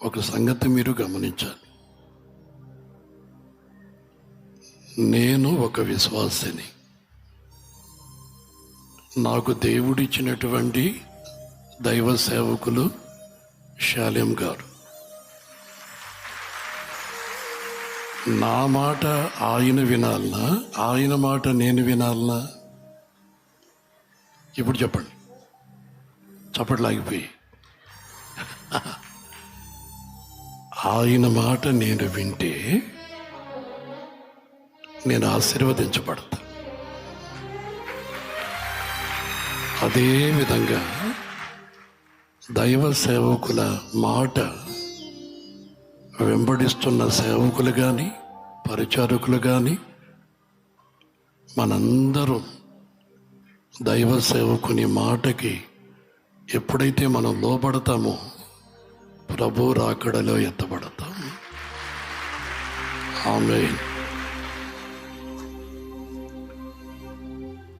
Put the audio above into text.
ఒక సంగతి మీరు గమనించాలి. నేను ఒక విశ్వాసిని. నాకు దేవుడిచ్చినటువంటి దైవ సేవకులు శాలెం గారు. నా మాట ఆయన వినాలనా, ఆయన మాట నేను వినాలనా? ఇప్పుడు చెప్పండి, చప్పట్లాగిపోయి. ఆయన మాట నేను వింటే నేను ఆశీర్వదించబడతా. అదేవిధంగా దైవ సేవకుల మాట వెంబడిస్తున్న సేవకులు కానీ పరిచారకులు కానీ మనందరం దైవ సేవకుని మాటకి ఎప్పుడైతే మనం లోబడతామో ప్రభు రాకడలో ఎత్తబడతాం. ఆమేన్.